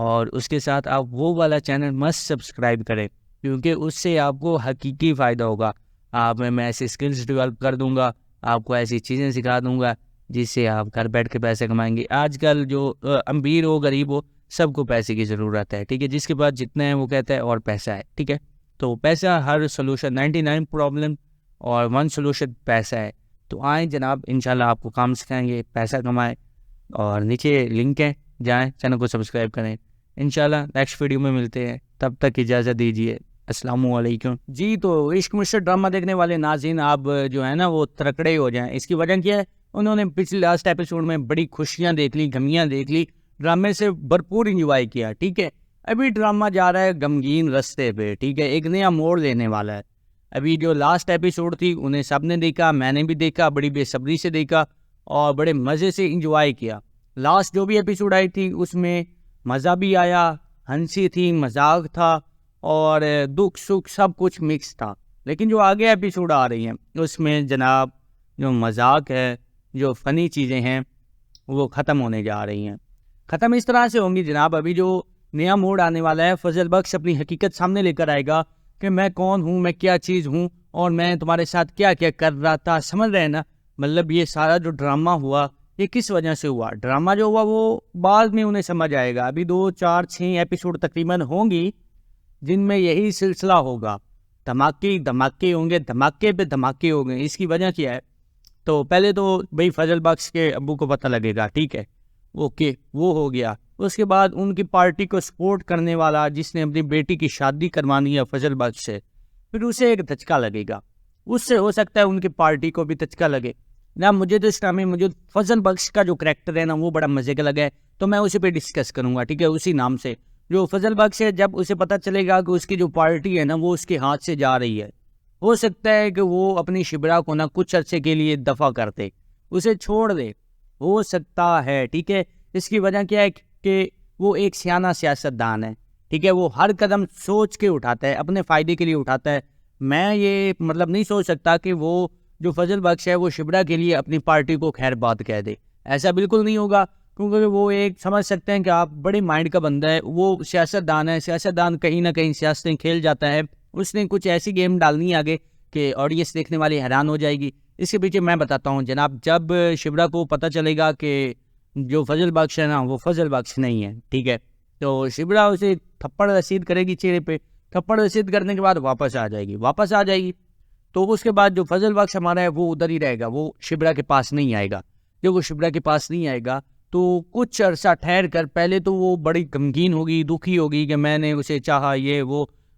اور اس کے ساتھ آپ وہ والا چینل مست سبسکرائب کریں، کیونکہ اس سے آپ کو حقیقی فائدہ ہوگا. میں ایسی اسکلز ڈیولپ کر دوں گا، آپ کو ایسی چیزیں سکھا دوں گا جس سے آپ گھر بیٹھ کے پیسے کمائیں گے. آج کل جو امیر ہو غریب ہو سب کو پیسے کی ضرورت ہے، ٹھیک ہے. جس کے پاس جتنا ہے وہ کہتا ہے اور پیسہ ہے، ٹھیک ہے. تو پیسہ ہر سولوشن، 99 پرابلم اور 1 سولوشن پیسہ ہے. تو آئیں جناب، انشاءاللہ آپ کو کام سکھائیں گے، پیسہ کمائیں. اور نیچے لنک ہے، جائیں چینل کو سبسکرائب کریں. انشاءاللہ نیکسٹ ویڈیو میں ملتے ہیں، تب تک اجازت دیجیے. السلام علیکم. جی تو عشق مشرق ڈرامہ دیکھنے والے ناظرین، آپ جو ہے نا وہ ترکڑے ہو جائیں. اس کی وجہ کیا ہے؟ انہوں نے پچھلے لاسٹ ایپیسوڈ میں بڑی خوشیاں دیکھ لی، غمیاں دیکھ لی، ڈرامے سے بھرپور انجوائے کیا، ٹھیک ہے. ابھی ڈرامہ جا رہا ہے غمگین رستے پہ، ٹھیک ہے. ایک نیا موڑ لینے والا ہے. ابھی جو لاسٹ ایپیسوڈ تھی انہیں سب نے دیکھا، میں نے بھی دیکھا، بڑی بے صبری سے دیکھا اور بڑے مزے سے انجوائے کیا. لاسٹ جو بھی ایپیسوڈ آئی تھی اس میں مزہ بھی آیا، ہنسی تھی، مذاق تھا اور دکھ سکھ سب کچھ مکس تھا. لیکن جو آگے ایپیسوڈ آ رہی ہیں اس میں جناب جو مذاق ہے، جو فنی چیزیں ہیں وہ ختم ہونے جا رہی ہیں. ختم اس طرح سے ہوں گی جناب. ابھی جو نیا موڈ آنے والا ہے، فضل بخش اپنی حقیقت سامنے لے کر آئے گا کہ میں کون ہوں، میں کیا چیز ہوں اور میں تمہارے ساتھ کیا کیا کر رہا تھا. سمجھ رہے ہیں نا؟ مطلب یہ سارا جو ڈرامہ ہوا یہ کس وجہ سے ہوا. ڈرامہ جو ہوا وہ بعد میں انہیں سمجھ آئے گا. ابھی 2 4 6 ایپیسوڈ تقریباً ہوں گی جن میں یہی سلسلہ ہوگا. دھماکے دھماکے ہوں گے، دھماکے پہ دھماکے ہوں گے. اس کی وجہ کیا ہے؟ تو پہلے تو بھائی فضل بخش کے ابو کو پتہ لگے گا، ٹھیک ہے، اوکے وہ ہو گیا. اس کے بعد ان کی پارٹی کو سپورٹ کرنے والا جس نے اپنی بیٹی کی شادی کروانی ہے فضل بخش سے، پھر اسے ایک دھچکا لگے گا. اس سے ہو سکتا ہے ان کی پارٹی کو بھی دھچکا لگے نا. مجھے تو اس ٹائم میں مجھے فضل بخش کا جو کریکٹر ہے نا وہ بڑا مزے کا لگا ہے، تو میں اسی پہ ڈسکس کروں گا، ٹھیک ہے. اسی نام سے جو فضل بخش ہے، جب اسے پتہ چلے گا کہ اس کی جو پارٹی ہے نا وہ اس کے ہاتھ سے جا رہی ہے، ہو سکتا ہے کہ وہ اپنی شبرا کو نا کچھ عرصے کے لیے دفع کر دے، اسے چھوڑ دے، ہو سکتا ہے، ٹھیک ہے. اس کی وجہ کیا ہے کہ وہ ایک سیانہ سیاست دان ہے، ٹھیک ہے. وہ ہر قدم سوچ کے اٹھاتا ہے، اپنے فائدے کے لیے اٹھاتا ہے. میں یہ مطلب نہیں سوچ سکتا کہ وہ جو فضل بخش ہے وہ شبرا کے لیے اپنی پارٹی کو خیر بات کہہ دے. ایسا بالکل نہیں ہوگا، کیونکہ وہ ایک سمجھ سکتے ہیں کہ آپ بڑے مائنڈ کا بندہ ہے. وہ سیاست دان ہے، سیاست دان کہیں نہ کہیں سیاستیں کھیل جاتا ہے. اس نے کچھ ایسی گیم ڈالنی ہے آگے کہ آڈینس دیکھنے والی حیران ہو جائے گی. اس کے پیچھے میں بتاتا ہوں جناب. جب شبرا کو پتہ چلے گا کہ جو فضل بخش ہے نا وہ فضل بخش نہیں ہے، ٹھیک ہے، تو شبرا اسے تھپڑ رسید کرے گی چہرے پہ. تھپڑ رسید کرنے کے بعد واپس آ جائے گی. تو اس کے بعد جو فضل بخش ہمارا ہے وہ ادھر ہی رہے گا، وہ شبرا کے پاس نہیں آئے گا. جب وہ شبرا کے پاس نہیں آئے گا تو کچھ عرصہ ٹھہر کر پہلے تو وہ بڑی غمگین ہوگی، دکھی ہوگی کہ میں نے اسے چاہا، یہ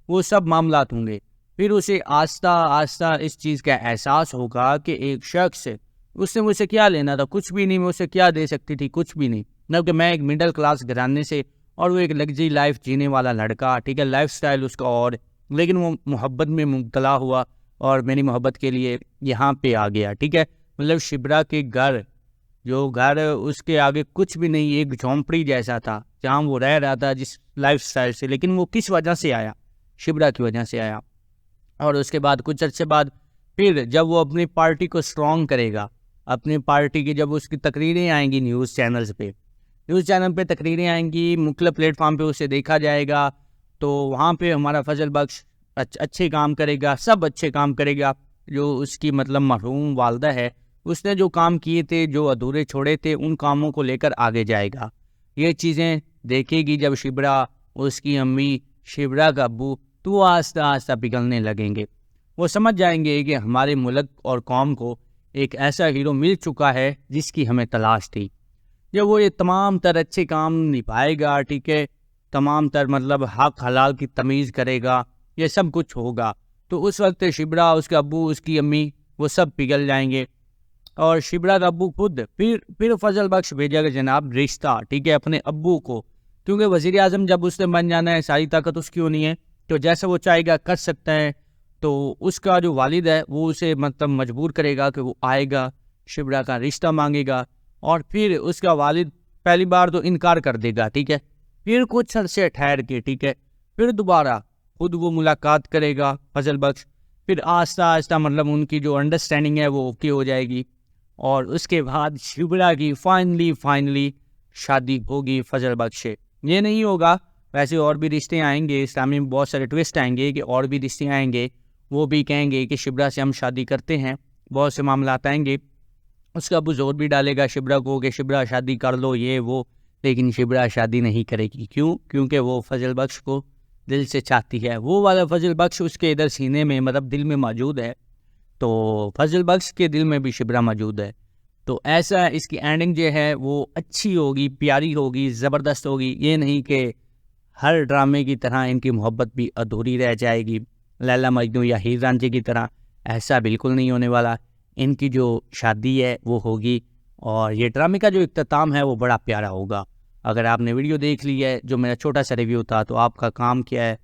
وہ سب معاملات ہوں گے. پھر اسے آہستہ آہستہ اس چیز کا احساس ہوگا کہ ایک شخص اس نے مجھ سے کیا لینا تھا، کچھ بھی نہیں. میں اسے کیا دے سکتی تھی، کچھ بھی نہیں. مطلب کہ میں ایک مڈل کلاس گھرانے سے اور وہ ایک لگژری لائف جینے والا لڑکا، ٹھیک ہے، لائف سٹائل اس کا اور، لیکن وہ محبت میں مبتلا ہوا اور میری محبت کے لیے یہاں پہ آ گیا، ٹھیک ہے. مطلب شبرا کے گھر اس کے آگے کچھ بھی نہیں، ایک جھونپڑی جیسا تھا جہاں وہ رہ رہا تھا جس لائف سٹائل سے. لیکن وہ کس وجہ سے آیا؟ شبرا کی وجہ سے آیا. اور اس کے بعد کچھ عرصے بعد پھر جب وہ اپنی پارٹی کو اسٹرانگ کرے گا، اپنی پارٹی کی جب اس کی تقریریں آئیں گی نیوز چینل پہ تقریریں آئیں گی، مختلف پلیٹ فارم پہ اسے دیکھا جائے گا، تو وہاں پہ ہمارا فضل بخش اچھے کام کرے گا، سب اچھے کام کرے گا. جو اس کی مطلب مرحوم والدہ ہے، اس نے جو کام کیے تھے، جو ادھورے چھوڑے تھے، ان کاموں کو لے کر آگے جائے گا. یہ چیزیں دیکھے گی جب شبرا، اس کی امی، شبرا کا ابو، تو وہ آہستہ آہستہ پگھلنے لگیں گے. وہ سمجھ جائیں گے کہ ہمارے ملک اور قوم کو ایک ایسا ہیرو مل چکا ہے جس کی ہمیں تلاش تھی. جب وہ یہ تمام تر اچھے کام نبھائے گا، ٹھیک ہے، تمام تر مطلب حق حلال کی تمیز کرے گا، یہ سب کچھ ہوگا، تو اس وقت شبرا، اس کے ابو، اس کی امی، وہ سب پگھل جائیں گے. اور شبرا کا ابو خود پھر فضل بخش بھیجے گا جناب رشتہ، ٹھیک ہے، اپنے ابو کو، کیونکہ وزیر اعظم جب اس نے بن جانا ہے ساری طاقت اس کی ہونی ہے، تو جیسا وہ چاہے گا کر سکتا ہے. تو اس کا جو والد ہے وہ اسے مطلب مجبور کرے گا کہ وہ آئے گا، شبرا کا رشتہ مانگے گا. اور پھر اس کا والد پہلی بار تو انکار کر دے گا، ٹھیک ہے، پھر کچھ عرصے ٹھہر کے، ٹھیک ہے، پھر دوبارہ خود وہ ملاقات کرے گا فضل بخش. پھر آہستہ آہستہ مطلب ان کی جو انڈرسٹینڈنگ ہے وہ اوکے ہو جائے گی. اور اس کے بعد شبرا کی فائنلی شادی ہوگی فضل بخش سے. یہ نہیں ہوگا، ویسے اور بھی رشتے آئیں گے، اسلامی میں بہت سارے ٹوسٹ آئیں گے کہ اور بھی رشتے آئیں گے، وہ بھی کہیں گے کہ شبرا سے ہم شادی کرتے ہیں، بہت سے معاملات آئیں گے۔ اس کا ابو زور بھی ڈالے گا شبرا کو کہ شبرا شادی کر لو یہ وہ، لیکن شبرا شادی نہیں کرے گی۔ کیوں؟ کیونکہ وہ فضل بخش کو دل سے چاہتی ہے، وہ والا فضل بخش اس کے ادھر سینے میں مطلب دل میں موجود ہے، تو فضل بخش کے دل میں بھی شبرا موجود ہے۔ تو ایسا اس کی اینڈنگ جو ہے وہ اچھی ہوگی، پیاری ہوگی، زبردست ہوگی۔ یہ نہیں کہ ہر ڈرامے کی طرح ان کی محبت بھی ادھوری رہ جائے گی، لیلا مجنوں یا ہیر رانجھے کی طرح، ایسا بالکل نہیں ہونے والا۔ ان کی جو شادی ہے وہ ہوگی، اور یہ ڈرامے کا جو اختتام ہے وہ بڑا پیارا ہوگا۔ اگر آپ نے ویڈیو دیکھ لی ہے، جو میرا چھوٹا سا ریویو تھا، تو آپ کا کام کیا ہے؟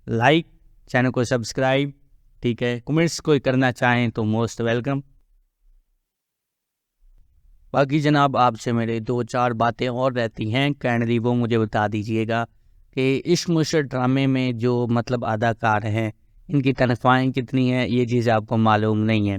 لائک، چینل کو سبسکرائب، ٹھیک ہے، کمنٹس کوئی کرنا چاہیں تو موسٹ ویلکم۔ باقی جناب آپ سے میرے 2-4 باتیں اور رہتی ہیں، کائنڈلی وہ مجھے بتا دیجئے گا کہ عشق مشرق ڈرامے میں جو مطلب اداکار ہیں ان کی تنخواہیں کتنی ہیں، یہ چیز آپ کو معلوم نہیں ہے،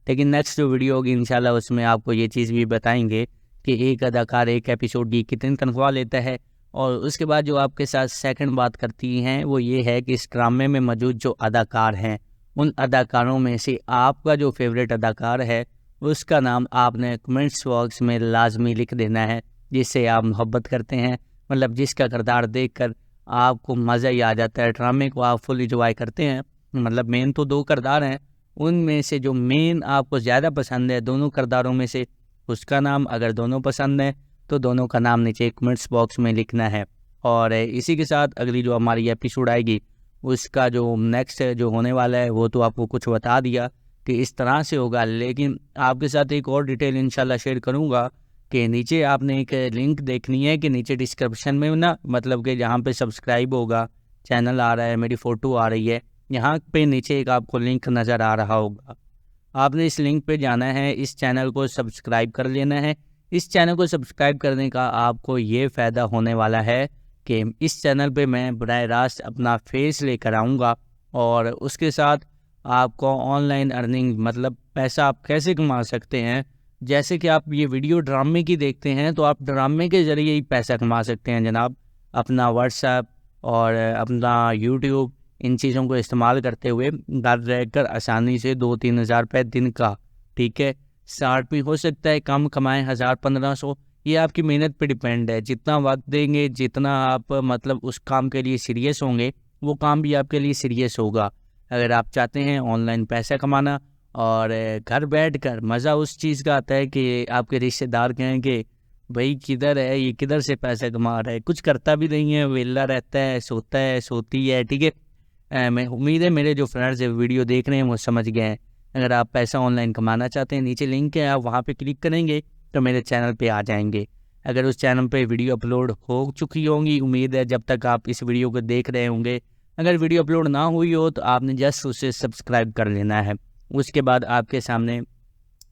لیکن نیکسٹ جو ویڈیو ہوگی انشاءاللہ اس میں آپ کو یہ چیز بھی بتائیں گے کہ ایک اداکار ایک ایپیسوڈ کی کتنی تنخواہ لیتا ہے۔ اور اس کے بعد جو آپ کے ساتھ سیکنڈ بات کرتی ہیں وہ یہ ہے کہ اس ڈرامے میں موجود جو اداکار ہیں ان اداکاروں میں سے آپ کا جو فیوریٹ اداکار ہے اس کا نام آپ نے کمنٹس باکس میں لازمی لکھ دینا ہے، جس سے آپ محبت کرتے ہیں، مطلب جس کا کردار دیکھ کر آپ کو مزہ ہی آ جاتا ہے، ڈرامے کو آپ فل انجوائے کرتے ہیں۔ مطلب مین تو 2 کردار ہیں، ان میں سے جو مین آپ کو زیادہ پسند ہے دونوں کرداروں میں سے، اس کا نام اگر دونوں پسند ہے تو دونوں کا نام نیچے کمنٹس باکس میں لکھنا ہے۔ اور اسی کے ساتھ اگلی جو ہماری ایپیسوڈ آئے گی اس کا جو نیکسٹ جو ہونے والا ہے وہ تو آپ کو کچھ بتا دیا کہ اس طرح سے ہوگا، لیکن آپ کے ساتھ ایک اور ڈیٹیل انشاءاللہ شیئر کروں گا کہ نیچے آپ نے ایک لنک دیکھنی ہے کہ نیچے ڈسکرپشن میں نا، مطلب کہ جہاں پہ سبسکرائب ہوگا، چینل آ رہا ہے، میری فوٹو آ رہی ہے، یہاں پہ نیچے ایک آپ کو لنک نظر آ رہا ہوگا، آپ نے اس لنک پہ جانا ہے، اس چینل کو سبسکرائب کر لینا ہے۔ اس چینل کو سبسکرائب کرنے کا آپ کو یہ فائدہ ہونے والا ہے کہ اس چینل پہ میں براہ راست اپنا فیس لے کر آؤں گا، اور اس کے ساتھ آپ کو آن لائن ارننگ، مطلب پیسہ آپ کیسے کما سکتے ہیں، جیسے کہ آپ یہ ویڈیو ڈرامے کی دیکھتے ہیں تو آپ ڈرامے کے ذریعے ہی پیسہ کما سکتے ہیں جناب، اپنا واٹس ایپ اور اپنا یوٹیوب ان چیزوں کو استعمال کرتے ہوئے گھر رہ کر آسانی سے 2-3 ہزار روپے دن کا، ٹھیک ہے، 60 بھی ہو سکتا ہے، کم کمائیں 1000-1500، یہ آپ کی محنت پہ ڈیپینڈ ہے، جتنا وقت دیں گے، جتنا آپ مطلب اس کام کے لیے سیریس ہوں گے وہ کام بھی آپ کے لیے سیریس ہوگا۔ اگر آپ چاہتے ہیں آن لائن پیسہ کمانا اور گھر بیٹھ کر مزہ اس چیز کا آتا ہے کہ آپ کے رشتہ دار کہیں کہ بھائی کدھر ہے یہ، کدھر سے پیسہ کما رہا ہے، کچھ کرتا بھی نہیں ہے، ویلا رہتا ہے، سوتا ہے، سوتی ہے، ٹھیک ہے۔ میں امید ہے میرے جو فرینڈز ویڈیو دیکھ رہے ہیں وہ سمجھ گئے ہیں۔ اگر آپ پیسہ آن لائن کمانا چاہتے ہیں نیچے لنک ہے، آپ وہاں پہ کلک کریں گے تو میرے چینل پہ آ جائیں گے۔ اگر اس چینل پہ ویڈیو اپلوڈ ہو چکی ہوں گی، امید ہے جب تک آپ اس ویڈیو کو دیکھ رہے ہوں گے، اگر ویڈیو اپلوڈ نہ ہوئی ہو تو آپ نے جسٹ اسے سبسکرائب کر لینا ہے۔ اس کے بعد آپ کے سامنے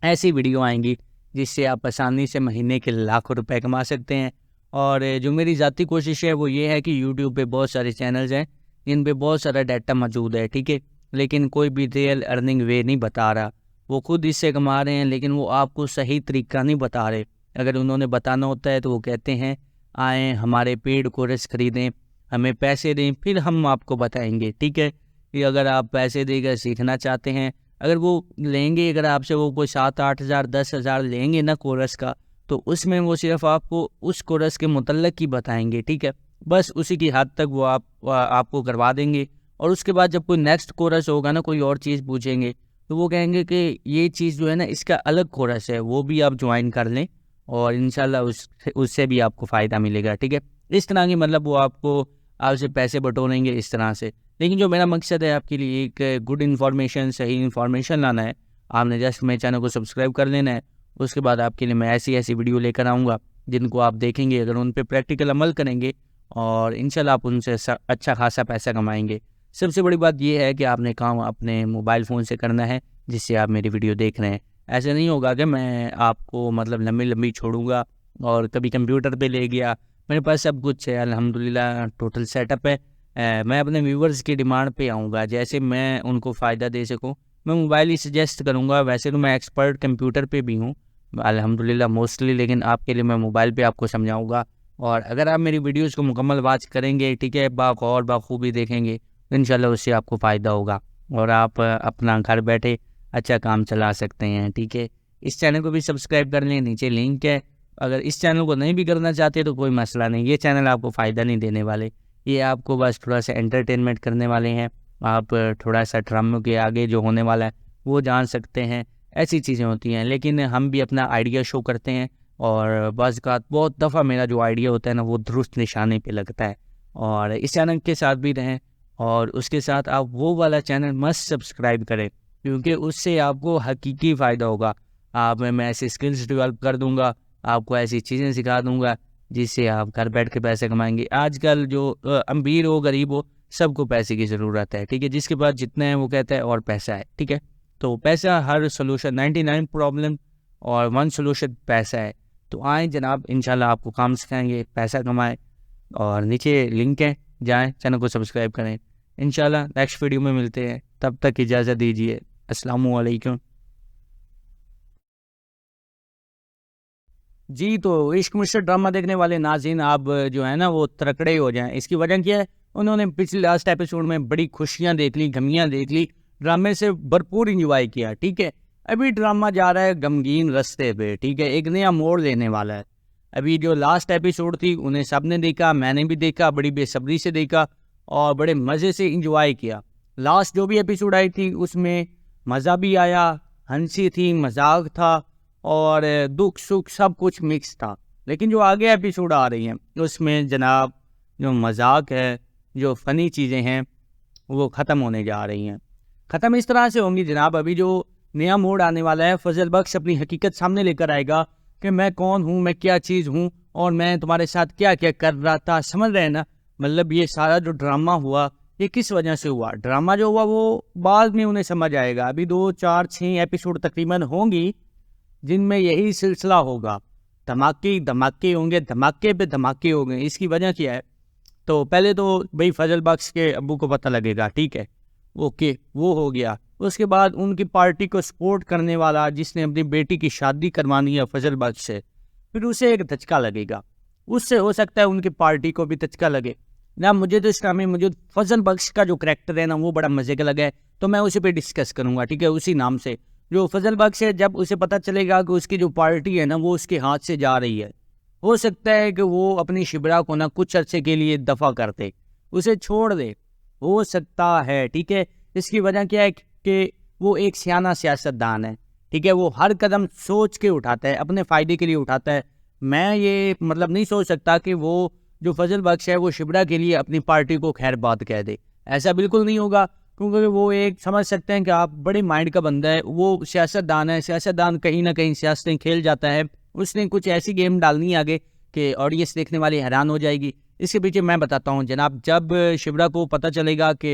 ایسی ویڈیو آئیں گی جس سے آپ آسانی سے مہینے کے لاکھوں روپے کما سکتے ہیں۔ اور جو میری ذاتی کوشش ہے وہ یہ ہے کہ یوٹیوب پہ بہت سارے چینلز ہیں جن پہ بہت سارا ڈیٹا موجود ہے، ٹھیک ہے، لیکن کوئی بھی ریئل ارننگ وے نہیں بتا رہا، وہ خود اس سے کما رہے ہیں لیکن وہ آپ کو صحیح طریقہ نہیں بتا رہے۔ اگر انہوں نے بتانا ہوتا ہے تو وہ کہتے ہیں آئیں ہمارے پیڈ کورس خریدیں، ہمیں پیسے دیں، پھر ہم آپ کو بتائیں گے، ٹھیک ہے۔ یہ اگر آپ پیسے دے کر سیکھنا چاہتے ہیں، اگر وہ لیں گے، اگر آپ سے وہ کوئی 7-8 ہزار 10 ہزار لیں گے نا کورس کا، تو اس میں وہ صرف آپ کو اس کورس کے متعلق ہی بتائیں گے، ٹھیک ہے، بس اسی کی حد تک وہ آپ کو کروا دیں گے۔ اور اس کے بعد جب کوئی نیکسٹ کورس ہوگا نا، کوئی اور چیز پوچھیں گے تو وہ کہیں گے کہ یہ چیز جو ہے نا اس کا الگ کورس ہے، وہ بھی آپ جوائن کر لیں اور انشاءاللہ اس سے بھی آپ کو فائدہ ملے گا، ٹھیک ہے۔ اس طرح کی مطلب وہ آپ سے پیسے بٹوریں گے اس طرح سے، لیکن جو میرا مقصد ہے آپ کے لیے ایک گڈ انفارمیشن، صحیح انفارمیشن لانا ہے۔ آپ نے جسٹ میرے چینل کو سبسکرائب کر لینا ہے، اس کے بعد آپ کے لیے میں ایسی ویڈیو لے کر آؤں گا جن کو آپ دیکھیں گے، اگر ان پہ پریکٹیکل عمل کریں گے اور انشاءاللہ آپ ان سے اچھا خاصا پیسہ کمائیں گے۔ سب سے بڑی بات یہ ہے کہ آپ نے کام اپنے موبائل فون سے کرنا ہے جس سے آپ میری ویڈیو دیکھ رہے ہیں۔ ایسا نہیں ہوگا کہ میں آپ کو مطلب لمبی چھوڑوں گا اور کبھی کمپیوٹر پہ لے گیا، میرے پاس سب کچھ ہے الحمدللہ، ٹوٹل سیٹ اپ ہے۔ میں اپنے ویورز کی ڈیمانڈ پہ آؤں گا، جیسے میں ان کو فائدہ دے سکوں میں موبائل ہی سجیسٹ کروں گا۔ ویسے تو میں ایکسپرٹ کمپیوٹر پہ بھی ہوں الحمدللہ موسٹلی، لیکن آپ کے لیے میں موبائل پہ آپ کو سمجھاؤں گا اور اگر آپ میری ویڈیوز کو مکمل واچ کریں گے، ٹھیک ہے، باغور بخوبی دیکھیں گے، تو انشاءاللہ اس سے آپ کو فائدہ ہوگا اور آپ اپنا گھر بیٹھے اچھا کام چلا سکتے ہیں، ٹھیک ہے۔ اس چینل کو بھی سبسکرائب کر لیں، نیچے لنک ہے۔ اگر اس چینل کو نہیں بھی کرنا چاہتے تو کوئی مسئلہ نہیں، یہ چینل آپ کو فائدہ نہیں دینے والے، یہ آپ کو بس تھوڑا سا انٹرٹینمنٹ کرنے والے ہیں، آپ تھوڑا سا ڈراموں کے آگے جو ہونے والا ہے وہ جان سکتے ہیں، ایسی چیزیں ہوتی ہیں۔ لیکن ہم بھی اپنا آئیڈیا شو کرتے ہیں اور بعض اوقات بہت دفعہ میرا جو آئیڈیا ہوتا ہے نا وہ درست نشانے پہ لگتا ہے۔ اور اس چینل کے ساتھ بھی رہیں اور اس کے ساتھ آپ وہ والا چینل مست سبسکرائب کریں، کیونکہ اس سے آپ کو حقیقی فائدہ ہوگا۔ میں ایسے اسکلز ڈیولپ کر دوں گا، آپ کو ایسی چیزیں سکھا دوں گا جس سے آپ گھر بیٹھ کے پیسے کمائیں گے۔ آج کل جو امیر ہو غریب ہو سب کو پیسے کی ضرورت ہے، ٹھیک ہے، جس کے پاس جتنا ہے وہ کہتا ہے اور پیسہ ہے، ٹھیک ہے۔ تو پیسہ ہر سولوشن، 99 پرابلم اور 1 سولوشن پیسہ ہے۔ تو آئیں جناب، انشاءاللہ آپ کو کام سکھائیں گے، پیسہ کمائیں، اور نیچے لنک ہے، جائیں چینل کو سبسکرائب کریں۔ انشاءاللہ نیکسٹ ویڈیو میں ملتے ہیں، تب تک اجازت دیجیے، السلام علیکم۔ جی تو عشق مشرق ڈرامہ دیکھنے والے ناظرین آپ جو ہے نا وہ ترکڑے ہو جائیں، اس کی وجہ کیا ہے؟ انہوں نے پچھلے لاسٹ ایپیسوڈ میں بڑی خوشیاں دیکھ لی، غمیاں دیکھ لی، ڈرامے سے بھرپور انجوائے کیا، ٹھیک ہے۔ ابھی ڈرامہ جا رہا ہے غمگین رستے پہ، ٹھیک ہے، ایک نیا موڑ لینے والا ہے۔ ابھی جو لاسٹ ایپیسوڈ تھی انہیں سب نے دیکھا، میں نے بھی دیکھا، بڑی بے صبری سے دیکھا اور بڑے مزے سے انجوائے کیا۔ لاسٹ جو بھی ایپیسوڈ آئی تھی اس میں مزہ بھی آیا، ہنسی تھی، مذاق تھا اور دکھ سکھ سب کچھ مکس تھا۔ لیکن جو آگے ایپیسوڈ آ رہی ہیں اس میں جناب جو مذاق ہے، جو فنی چیزیں ہیں وہ ختم ہونے جا رہی ہیں۔ ختم اس طرح سے ہوں گی جناب، ابھی جو نیا موڑ آنے والا ہے، فضل بخش اپنی حقیقت سامنے لے کر آئے گا کہ میں کون ہوں، میں کیا چیز ہوں اور میں تمہارے ساتھ کیا کیا کر رہا تھا، سمجھ رہے ہیں نا؟ مطلب یہ سارا جو ڈرامہ ہوا یہ کس وجہ سے ہوا، ڈرامہ جو ہوا وہ بعد میں انہیں سمجھ آئے گا۔ ابھی 2 4 6 ایپیسوڈ تقریباً ہوں گی جن میں یہی سلسلہ ہوگا، دھماکے دھماکے ہوں گے، دھماکے پہ دھماکے ہوں گے۔ اس کی وجہ کیا ہے؟ تو پہلے تو بھائی فضل بخش کے ابو کو پتہ لگے گا، ٹھیک ہے، اوکے، وہ ہو گیا۔ اس کے بعد ان کی پارٹی کو سپورٹ کرنے والا جس نے اپنی بیٹی کی شادی کروانی ہے فضل بخش سے، پھر اسے ایک دھچکا لگے گا، اس سے ہو سکتا ہے ان کی پارٹی کو بھی دھچکا لگے نا۔ مجھے تو اس میں مجھے فضل بخش کا جو کریکٹر ہے نا وہ بڑا مزے کا لگا ہے، تو میں اسی پہ ڈسکس کروں گا، ٹھیک ہے، اسی نام سے۔ جو فضل بخش ہے، جب اسے پتہ چلے گا کہ اس کی جو پارٹی ہے نا وہ اس کے ہاتھ سے جا رہی ہے، ہو سکتا ہے کہ وہ اپنی شبرا کو نا کچھ عرصے کے لیے دفع کر دے، اسے چھوڑ دے، ہو سکتا ہے، ٹھیک ہے۔ اس کی وجہ کیا ہے کہ وہ ایک سیانہ سیاستدان ہے، ٹھیک ہے، وہ ہر قدم سوچ کے اٹھاتا ہے، اپنے فائدے کے لیے اٹھاتا ہے۔ میں یہ مطلب نہیں سوچ سکتا کہ وہ جو فضل بخش ہے وہ شبرا کے لیے اپنی پارٹی کو خیر بات کہہ دے، ایسا بالکل نہیں ہوگا، کیونکہ وہ ایک سمجھ سکتے ہیں کہ آپ بڑے مائنڈ کا بندہ ہے، وہ سیاستدان ہے، سیاستدان کہیں نہ کہیں سیاستیں کھیل جاتا ہے، اس نے کچھ ایسی گیم ڈالنی ہے آگے کہ آڈینس دیکھنے والی حیران ہو جائے گی۔ اس کے پیچھے میں بتاتا ہوں جناب، جب شبرا کو پتہ چلے گا کہ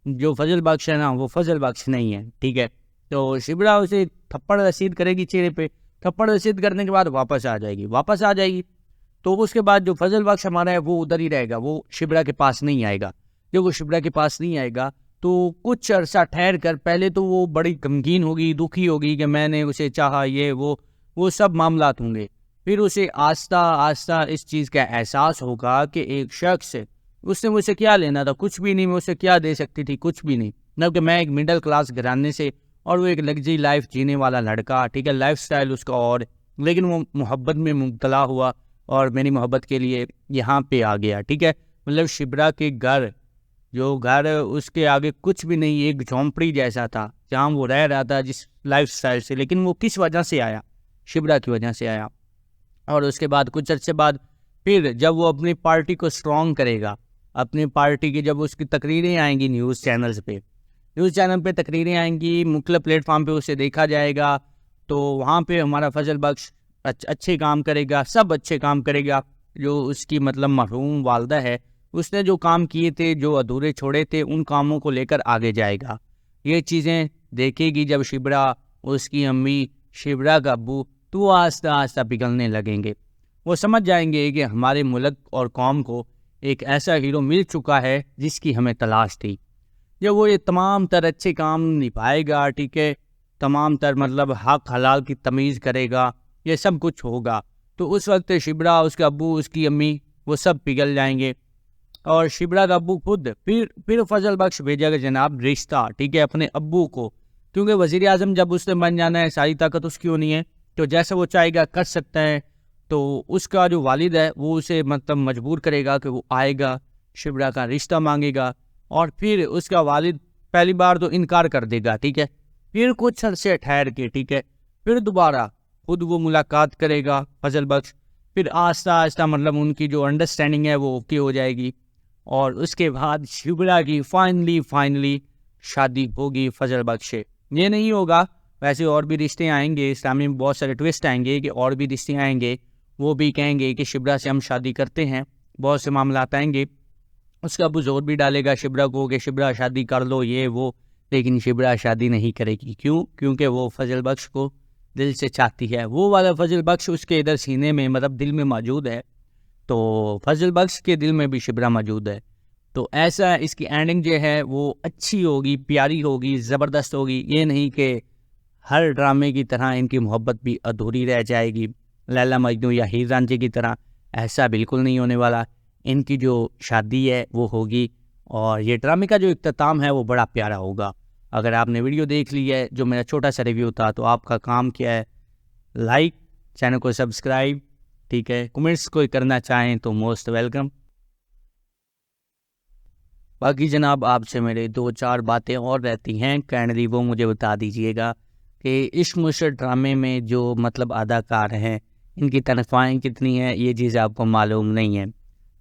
جو فضل بخش ہے نا وہ فضل بخش نہیں ہے، ٹھیک ہے، تو شبرا اسے تھپڑ رسید کرے گی چہرے پہ، تھپڑ رسید کرنے کے بعد واپس آ جائے گی، تو اس کے بعد جو فضل بخش ہمارا ہے وہ ادھر ہی رہے گا، وہ شبرا کے پاس نہیں آئے گا۔ جب وہ شبرا کے پاس نہیں آئے گا تو کچھ عرصہ ٹھہر کر پہلے تو وہ بڑی غمگین ہوگی، دکھی ہوگی کہ میں نے اسے چاہا، یہ وہ سب معاملات ہوں گے۔ پھر اسے آہستہ آہستہ اس چیز کا احساس ہوگا کہ ایک شخص ہے، اس نے مجھ سے کیا لینا تھا، کچھ بھی نہیں، میں اسے کیا دے سکتی تھی، کچھ بھی نہیں، نہ کہ میں ایک مڈل کلاس گھرانے سے اور وہ ایک لگژری لائف جینے والا لڑکا، ٹھیک ہے، لائف سٹائل اس کا، اور لیکن وہ محبت میں مبتلا ہوا اور میری محبت کے لیے یہاں پہ آ گیا، ٹھیک ہے۔ مطلب شبرا کے گھر، جو گھر اس کے آگے کچھ بھی نہیں، ایک جھونپڑی جیسا تھا جہاں وہ رہ رہا تھا جس لائف سٹائل سے، لیکن وہ کس وجہ سے آیا؟ شبرا کی وجہ سے آیا۔ اور اس کے بعد کچھ عرصے بعد پھر جب وہ اپنی پارٹی کو سٹرونگ کرے گا، اپنی پارٹی کی جب اس کی تقریریں آئیں گی نیوز چینل پہ تقریریں آئیں گی، مختلف پلیٹ فارم پہ اسے دیکھا جائے گا، تو وہاں پہ ہمارا فضل بخش اچھے کام کرے گا، سب اچھے کام کرے گا۔ جو اس کی مطلب مرحوم والدہ ہے، اس نے جو کام کیے تھے، جو ادھورے چھوڑے تھے، ان کاموں کو لے کر آگے جائے گا۔ یہ چیزیں دیکھے گی جب شبرا، اس کی امی، شبرا کا ابو، تو وہ آہستہ آہستہ پگھلنے لگیں گے۔ وہ سمجھ جائیں گے کہ ہمارے ملک اور قوم کو ایک ایسا ہیرو مل چکا ہے جس کی ہمیں تلاش تھی۔ جب وہ یہ تمام تر اچھے کام نبھائے گا، ٹھیک ہے، تمام تر مطلب حق حلال کی تمیز کرے گا، یہ سب کچھ ہوگا، تو اس وقت شبرا، اس کے ابو، اس کی امی وہ سب پگھل جائیں گے، اور شبرا کا ابو خود پھر فضل بخش بھیجے گا جناب رشتہ، ٹھیک ہے، اپنے ابو کو، کیونکہ وزیر اعظم جب اس نے بن جانا ہے ساری طاقت اس کی ہونی ہے، تو جیسا وہ چاہے گا کر سکتا ہے۔ تو اس کا جو والد ہے وہ اسے مطلب مجبور کرے گا کہ وہ آئے گا، شبرا کا رشتہ مانگے گا، اور پھر اس کا والد پہلی بار تو انکار کر دے گا، ٹھیک ہے، پھر کچھ عرصے ٹھہر کے، ٹھیک ہے، پھر دوبارہ خود وہ ملاقات کرے گا فضل بخش، پھر آہستہ آہستہ مطلب ان کی جو انڈرسٹینڈنگ ہے وہ اوکے ہو جائے گی، اور اس کے بعد شبرا کی فائنلی شادی ہوگی فضل بخش سے۔ یہ نہیں ہوگا، ویسے اور بھی رشتے آئیں گے، اسلامی میں بہت سارے ٹوسٹ آئیں گے کہ اور بھی رشتے آئیں گے، وہ بھی کہیں گے کہ شبرا سے ہم شادی کرتے ہیں، بہت سے معاملات آئیں گے۔ اس کا ابو زور بھی ڈالے گا شبرا کو کہ شبرا شادی کر لو، یہ وہ، لیکن شبرا شادی نہیں کرے گی۔ کیونکہ وہ فضل بخش کو دل سے چاہتی ہے، وہ والا فضل بخش اس کے ادھر سینے میں مطلب دل میں موجود ہے، تو فضل بخش کے دل میں بھی شبرا موجود ہے۔ تو ایسا اس کی اینڈنگ جو ہے وہ اچھی ہوگی، پیاری ہوگی، زبردست ہوگی۔ یہ نہیں کہ ہر ڈرامے کی طرح ان کی محبت بھی ادھوری رہ جائے گی، لیلا مجنوں یا ہیر رانجھے کی طرح، ایسا بالکل نہیں ہونے والا۔ ان کی جو شادی ہے وہ ہوگی، اور یہ ڈرامے کا جو اختتام ہے وہ بڑا پیارا ہوگا۔ اگر آپ نے ویڈیو دیکھ لی ہے، جو میرا چھوٹا سا ریویو تھا، تو آپ کا کام کیا ہے؟ لائک، چینل کو سبسکرائب، ٹھیک ہے، کمنٹس کوئی کرنا چاہیں تو موسٹ ویلکم۔ باقی جناب آپ سے میرے 2-4 باتیں اور رہتی ہیں، کائنڈلی وہ مجھے بتا دیجئے گا کہ عشق مشرق ڈرامے میں جو مطلب اداکار ہیں ان کی تنخواہیں کتنی ہیں، یہ چیز آپ کو معلوم نہیں ہے،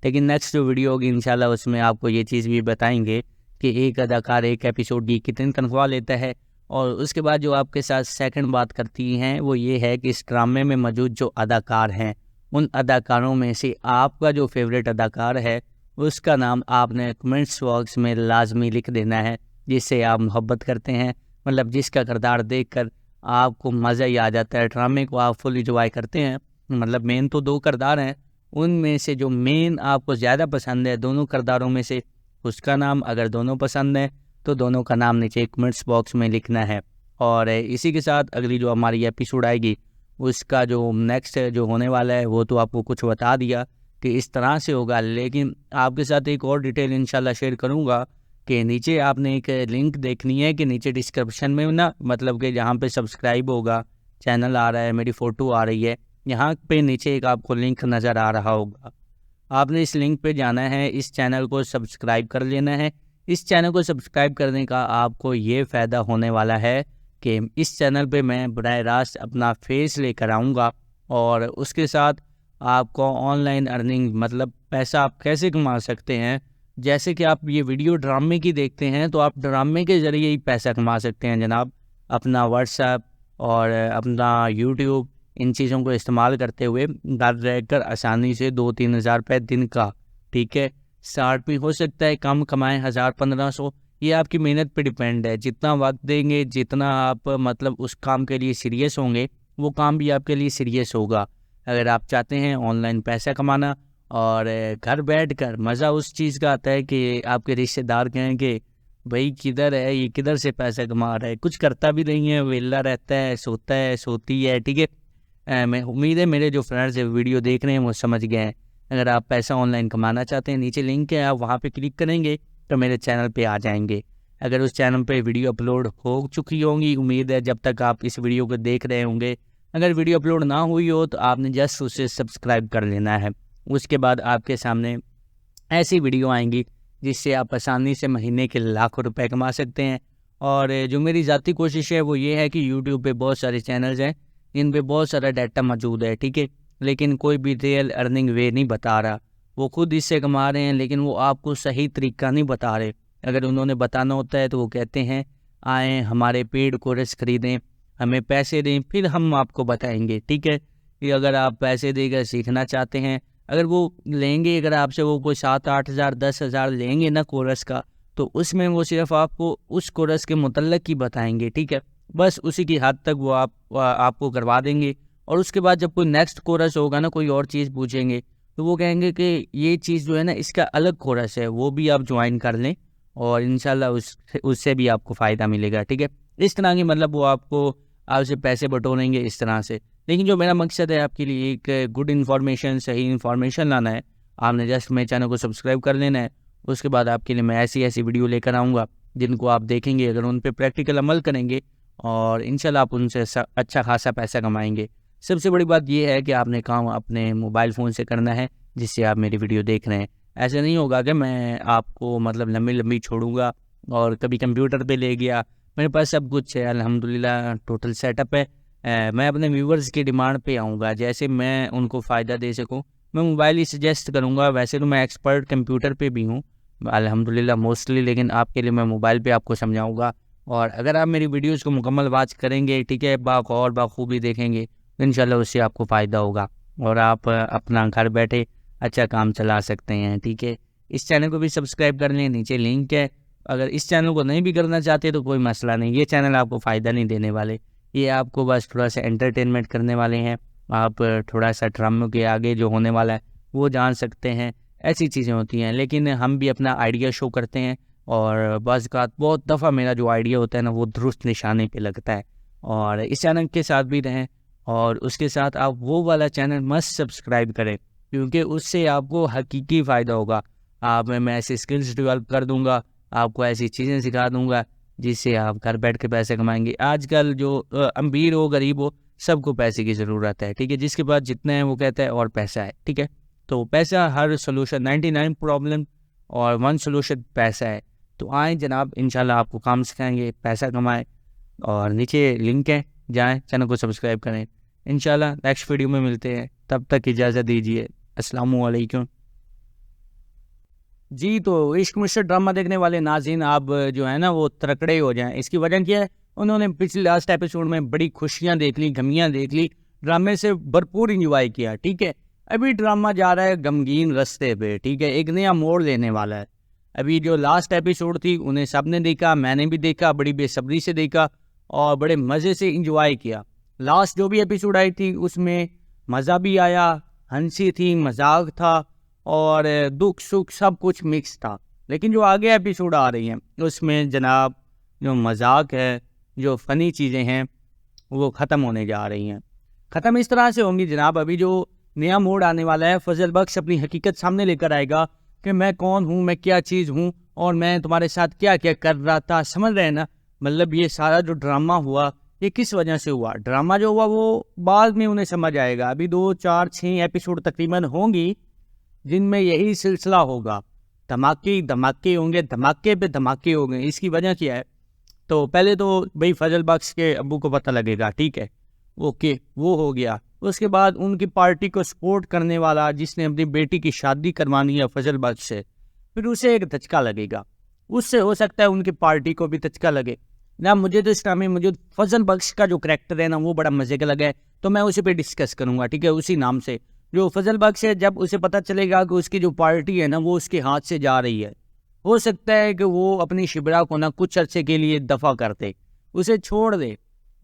لیکن نیکسٹ جو ویڈیو ہوگی انشاءاللہ اس میں آپ کو یہ چیز بھی بتائیں گے کہ ایک اداکار ایک ایپیسوڈ کی کتنی تنخواہ لیتا ہے۔ اور اس کے بعد جو آپ کے ساتھ سیکنڈ بات کرتی ہیں وہ یہ ہے کہ اس ڈرامے میں موجود جو اداکار ہیں، ان اداکاروں میں سے آپ کا جو فیوریٹ اداکار ہے اس کا نام آپ نے کمنٹس باکس میں لازمی لکھ دینا ہے، جس سے آپ محبت کرتے ہیں، مطلب جس کا کردار دیکھ کر آپ کو مزہ ہی آ جاتا ہے، ڈرامے کو آپ فل انجوائے کرتے ہیں۔ مطلب مین تو 2 کردار ہیں، ان میں سے جو مین آپ کو زیادہ پسند ہے دونوں کرداروں میں سے، اس کا نام، اگر دونوں پسند ہیں تو دونوں کا نام نیچے کمنٹس باکس میں لکھنا ہے۔ اور اسی کے ساتھ اگلی جو ہماری ایپیسوڈ آئے گی اس کا جو نیکسٹ جو ہونے والا ہے وہ تو آپ کو کچھ بتا دیا کہ اس طرح سے ہوگا، لیکن آپ کے ساتھ ایک اور ڈیٹیل انشاءاللہ شیئر کروں گا کہ نیچے آپ نے ایک لنک دیکھنی ہے، کہ نیچے ڈسکرپشن میں نا، مطلب کہ جہاں پہ سبسکرائب ہوگا، چینل آ رہا ہے، میری فوٹو آ رہی ہے، یہاں پہ نیچے ایک آپ کو لنک نظر آ رہا ہوگا، آپ نے اس لنک پہ جانا ہے، اس چینل کو سبسکرائب کر لینا ہے۔ اس چینل کو سبسکرائب کرنے کا آپ کو یہ فائدہ ہونے والا ہے کہ اس چینل پہ میں براہ راست اپنا فیس لے کر آؤں گا، اور اس کے ساتھ آپ کو آن لائن ارننگ، مطلب پیسہ آپ کیسے کما سکتے ہیں، جیسے کہ آپ یہ ویڈیو ڈرامے کی دیکھتے ہیں تو آپ ڈرامے کے ذریعے ہی پیسہ کما سکتے ہیں جناب، اپنا واٹس ایپ اور اپنا یوٹیوب، ان چیزوں کو استعمال کرتے ہوئے گھر رہ کر آسانی سے 2-3 ہزار روپے دن کا، ٹھیک ہے، 60 بھی ہو سکتا ہے، کم کمائیں 1000-1500، یہ آپ کی محنت پہ ڈیپینڈ ہے، جتنا وقت دیں گے، جتنا آپ مطلب اس کام کے لیے سیریس ہوں گے، وہ کام بھی آپ کے لیے سیریس ہوگا۔ اگر آپ چاہتے ہیں آن لائن پیسہ کمانا اور گھر بیٹھ کر مزہ اس چیز کا آتا ہے کہ آپ کے رشتہ دار کہیں کہ بھائی کدھر ہے یہ، کدھر سے پیسہ کما رہا ہے، کچھ کرتا بھی نہیں ہے، ویلا رہتا ہے، سوتا ہے، سوتی ہے، ٹھیک ہے، میں امید ہے میرے جو فرینڈز ویڈیو دیکھ رہے ہیں وہ سمجھ گئے ہیں۔ اگر آپ پیسہ آن لائن کمانا چاہتے ہیں، نیچے لنک ہے، آپ وہاں پہ کلک کریں گے تو میرے چینل پہ آ جائیں گے۔ اگر اس چینل پہ ویڈیو اپلوڈ ہو چکی ہوں گی، امید ہے جب تک آپ اس ویڈیو کو دیکھ رہے ہوں گے، اگر ویڈیو اپلوڈ نہ ہوئی ہو تو آپ نے جسٹ اسے سبسکرائب کر لینا ہے۔ اس کے بعد آپ کے سامنے ایسی ویڈیو آئیں گی جس سے آپ آسانی سے مہینے کے لاکھوں روپے کما سکتے ہیں۔ اور جو میری ذاتی کوشش ہے وہ یہ ہے کہ یوٹیوب پہ بہت سارے چینلز ہیں جن پہ بہت سارا ڈیٹا موجود ہے، ٹھیک ہے، لیکن کوئی بھی ریئل ارننگ وے نہیں بتا رہا، وہ خود اس سے کما رہے ہیں لیکن وہ آپ کو صحیح طریقہ نہیں بتا رہے۔ اگر انہوں نے بتانا ہوتا ہے تو وہ کہتے ہیں آئیں ہمارے پیڈ کورس خریدیں، ہمیں پیسے دیں، پھر ہم آپ کو بتائیں گے، ٹھیک ہے۔ کہ اگر آپ پیسے دے کر سیکھنا چاہتے ہیں، اگر وہ لیں گے، اگر آپ سے وہ کوئی 7-8 ہزار 10 ہزار لیں گے نا کورس کا، تو اس میں وہ صرف آپ کو اس کورس کے متعلق ہی بتائیں گے، ٹھیک ہے، بس اسی کی حد تک وہ آپ کو کروا دیں گے۔ اور اس کے بعد جب کوئی نیکسٹ کورس ہوگا نا، کوئی اور چیز پوچھیں گے تو وہ کہیں گے کہ یہ چیز جو ہے نا اس کا الگ کورس ہے، وہ بھی آپ جوائن کر لیں اور انشاءاللہ اس سے بھی آپ کو فائدہ ملے گا، ٹھیک ہے۔ اس طرح کی مطلب وہ آپ کو آپ سے پیسے بٹوریں گے اس طرح سے. لیکن جو میرا مقصد ہے آپ کے لیے ایک گڈ انفارمیشن، صحیح انفارمیشن لانا ہے. آپ نے جسٹ میرے چینل کو سبسکرائب کر لینا ہے. اس کے بعد آپ کے لیے میں ایسی ویڈیو لے کر آؤں گا جن کو آپ دیکھیں گے، اگر ان پہ پریکٹیکل عمل کریں گے اور انشاءاللہ آپ ان سے اچھا خاصا پیسہ کمائیں گے. سب سے بڑی بات یہ ہے کہ آپ نے کام اپنے موبائل فون سے کرنا ہے جس سے آپ میری ویڈیو دیکھ رہے ہیں. ایسا نہیں ہوگا کہ میں آپ کو مطلب لمبی چھوڑوں گا اور کبھی کمپیوٹر پہ لے گیا. میرے پاس سب کچھ ہے الحمدللہ، ٹوٹل سیٹ اپ ہے. میں اپنے ویورز کی ڈیمانڈ پہ آؤں گا، جیسے میں ان کو فائدہ دے سکوں میں موبائل ہی سجیسٹ کروں گا. ویسے تو میں ایکسپرٹ کمپیوٹر پہ بھی ہوں الحمدللہ موسٹلی، لیکن آپ کے لیے میں موبائل پہ آپ کو سمجھاؤں گا. اور اگر آپ میری ویڈیوز کو مکمل واچ کریں گے، ٹھیک ہے، باغور بخوبی دیکھیں گے، انشاءاللہ اس سے آپ کو فائدہ ہوگا اور آپ اپنا گھر بیٹھے اچھا کام چلا سکتے ہیں. ٹھیک ہے، اس چینل کو بھی سبسکرائب کر لیں، نیچے لنک ہے. اگر اس چینل کو نہیں بھی کرنا چاہتے تو کوئی مسئلہ نہیں، یہ چینل آپ کو فائدہ نہیں دینے والے، یہ آپ کو بس تھوڑا سا انٹرٹینمنٹ کرنے والے ہیں. آپ تھوڑا سا ڈراموں کے آگے جو ہونے والا ہے وہ جان سکتے ہیں، ایسی چیزیں ہوتی ہیں. لیکن ہم بھی اپنا آئیڈیا شو کرتے ہیں اور بعض اوقات بہت دفعہ میرا جو آئیڈیا ہوتا ہے نا وہ درست نشانے پہ لگتا ہے. اور اس چینل کے ساتھ بھی رہیں اور اس کے ساتھ آپ وہ والا چینل مست سبسکرائب کریں، کیونکہ اس سے آپ کو حقیقی فائدہ ہوگا. میں ایسے اسکلز ڈیولپ کر دوں گا، آپ کو ایسی چیزیں سکھا دوں گا جس سے آپ گھر بیٹھ کے پیسے کمائیں گے. آج کل جو امیر ہو غریب ہو سب کو پیسے کی ضرورت ہے. ٹھیک ہے، جس کے پاس جتنا ہے وہ کہتا ہے اور پیسہ ہے. ٹھیک ہے، تو پیسہ ہر سولوشن، 99 پرابلم اور 1 سولوشن پیسہ ہے. تو آئیں جناب، انشاءاللہ آپ کو کام سکھائیں گے، پیسہ کمائیں. اور نیچے لنک ہے، جائیں چینل کو سبسکرائب کریں. انشاءاللہ نیکسٹ ویڈیو میں ملتے ہیں، تب تک اجازت دیجیے. السلام علیکم. جی، تو عشق مشرق ڈرامہ دیکھنے والے ناظرین آپ جو ہے نا وہ ترکڑے ہو جائیں. اس کی وجہ کیا ہے؟ انہوں نے پچھلے لاسٹ ایپیسوڈ میں بڑی خوشیاں دیکھ لی، غمیاں دیکھ لی، ڈرامے سے بھرپور انجوائے کیا. ٹھیک ہے، ابھی ڈرامہ جا رہا ہے غمگین رستے پہ. ٹھیک ہے، ایک نیا موڑ لینے والا ہے. ابھی جو لاسٹ ایپیسوڈ تھی انہیں سب نے دیکھا، میں نے بھی دیکھا، بڑی بے صبری سے دیکھا اور بڑے مزے سے انجوائے کیا. لاسٹ جو بھی ایپیسوڈ آئی تھی اس میں مزہ بھی آیا، ہنسی تھی، مذاق تھا اور دکھ سکھ سب کچھ مکس تھا. لیکن جو آگے ایپیسوڈ آ رہی ہیں اس میں جناب جو مذاق ہے، جو فنی چیزیں ہیں وہ ختم ہونے جا رہی ہیں. ختم اس طرح سے ہوں گی جناب، ابھی جو نیا موڈ آنے والا ہے، فضل بخش اپنی حقیقت سامنے لے کر آئے گا کہ میں کون ہوں، میں کیا چیز ہوں اور میں تمہارے ساتھ کیا کیا کر رہا تھا. سمجھ رہے ہیں نا؟ مطلب یہ سارا جو ڈرامہ ہوا یہ کس وجہ سے ہوا. ڈرامہ جو ہوا وہ بعد میں انہیں سمجھ آئے گا. ابھی 2 4 6 ایپیسوڈ تقریباً ہوں گی جن میں یہی سلسلہ ہوگا. دھماکے ہوں گے، دھماکے پہ دھماکے ہوں گے. اس کی وجہ کیا ہے؟ تو پہلے تو بھائی فضل بخش کے ابو کو پتہ لگے گا. ٹھیک ہے، اوکے، وہ ہو گیا. اس کے بعد ان کی پارٹی کو سپورٹ کرنے والا جس نے اپنی بیٹی کی شادی کروانی ہے فضل بخش سے، پھر اسے ایک دھچکا لگے گا. اس سے ہو سکتا ہے ان کی پارٹی کو بھی دھچکا لگے نا. مجھے تو اس ٹائم میں مجھے فضل بخش کا جو کریکٹر ہے نا وہ بڑا مزے کا لگا ہے، تو میں اسی پہ ڈسکس کروں گا. ٹھیک ہے، اسی نام سے جو فضل بخش ہے، جب اسے پتہ چلے گا کہ اس کی جو پارٹی ہے نا وہ اس کے ہاتھ سے جا رہی ہے، ہو سکتا ہے کہ وہ اپنی شبرا کو نا کچھ عرصے کے لیے دفع کر دے، اسے چھوڑ دے،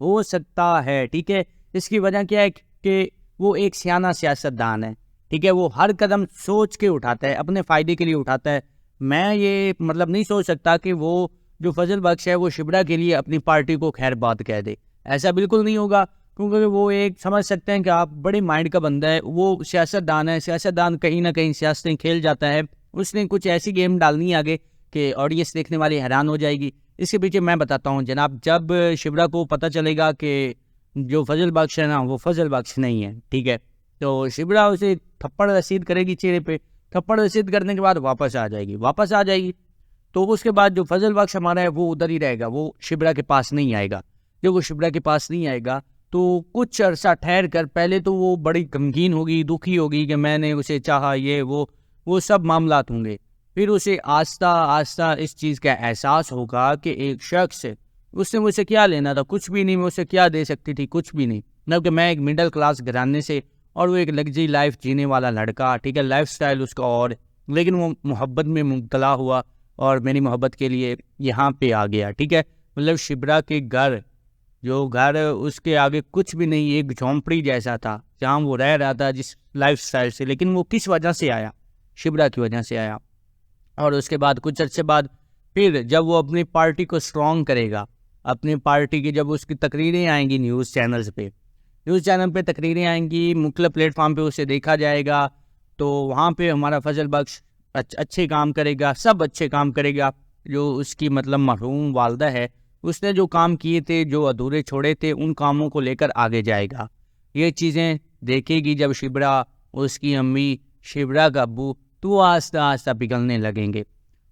ہو سکتا ہے. ٹھیک ہے، اس کی وجہ کیا ہے کہ وہ ایک سیانہ سیاستدان ہے. ٹھیک ہے، وہ ہر قدم سوچ کے اٹھاتا ہے، اپنے فائدے کے لیے اٹھاتا ہے. میں یہ مطلب نہیں سوچ سکتا کہ وہ جو فضل بخش ہے وہ شبرا کے لیے اپنی پارٹی کو خیر بات کہہ دے. ایسا بالکل نہیں ہوگا، کیونکہ وہ ایک سمجھ سکتے ہیں کہ آپ بڑے مائنڈ کا بندہ ہے. وہ سیاستدان ہے، سیاستدان کہیں نہ کہیں سیاستیں کھیل جاتا ہے. اس نے کچھ ایسی گیم ڈالنی ہے آگے کہ آڈینس دیکھنے والی حیران ہو جائے گی. اس کے پیچھے میں بتاتا ہوں جناب، جب شبرا کو پتہ چلے گا کہ جو فضل بخش ہے نا وہ فضل بخش نہیں ہے، ٹھیک ہے، تو شبرا اسے تھپڑ رسید کرے گی چہرے پہ. تھپڑ رسید کرنے کے بعد واپس آ جائے گی. تو اس کے بعد جو فضل بخش ہمارا ہے وہ ادھر ہی رہے گا، وہ شبرا کے پاس نہیں آئے گا. جب وہ شبرا کے پاس نہیں آئے گا تو کچھ عرصہ ٹھہر کر پہلے تو وہ بڑی غمگین ہوگی، دکھی ہوگی کہ میں نے اسے چاہا، یہ وہ سب معاملات ہوں گے. پھر اسے آہستہ آہستہ اس چیز کا احساس ہوگا کہ ایک شخص اس نے مجھ سے کیا لینا تھا، کچھ بھی نہیں. میں اسے کیا دے سکتی تھی، کچھ بھی نہیں. مطلب کہ میں ایک مڈل کلاس گھرانے سے اور وہ ایک لگژری لائف جینے والا لڑکا، ٹھیک ہے، لائف سٹائل اس کا، اور لیکن وہ محبت میں مبتلا ہوا اور میری محبت کے لیے یہاں پہ آ گیا. ٹھیک ہے، مطلب شبرا کے گھر، جو گھر اس کے آگے کچھ بھی نہیں، ایک جھونپڑی جیسا تھا جہاں وہ رہ رہا تھا جس لائف سٹائل سے. لیکن وہ کس وجہ سے آیا؟ شبرا کی وجہ سے آیا. اور اس کے بعد کچھ عرصے بعد پھر جب وہ اپنی پارٹی کو اسٹرانگ کرے گا، اپنی پارٹی کی جب اس کی تقریریں آئیں گی نیوز چینل پہ تقریریں آئیں گی، مختلف پلیٹ فارم پہ اسے دیکھا جائے گا، تو وہاں پہ ہمارا فضل بخش اچھے کام کرے گا، سب اچھے کام کرے گا۔ جو اس کی مطلب مرحوم والدہ ہے، اس نے جو کام کیے تھے، جو ادھورے چھوڑے تھے، ان کاموں کو لے کر آگے جائے گا۔ یہ چیزیں دیکھے گی جب شبرا، اس کی امی، شبرا کا ابو، تو وہ آہستہ آہستہ پگھلنے لگیں گے۔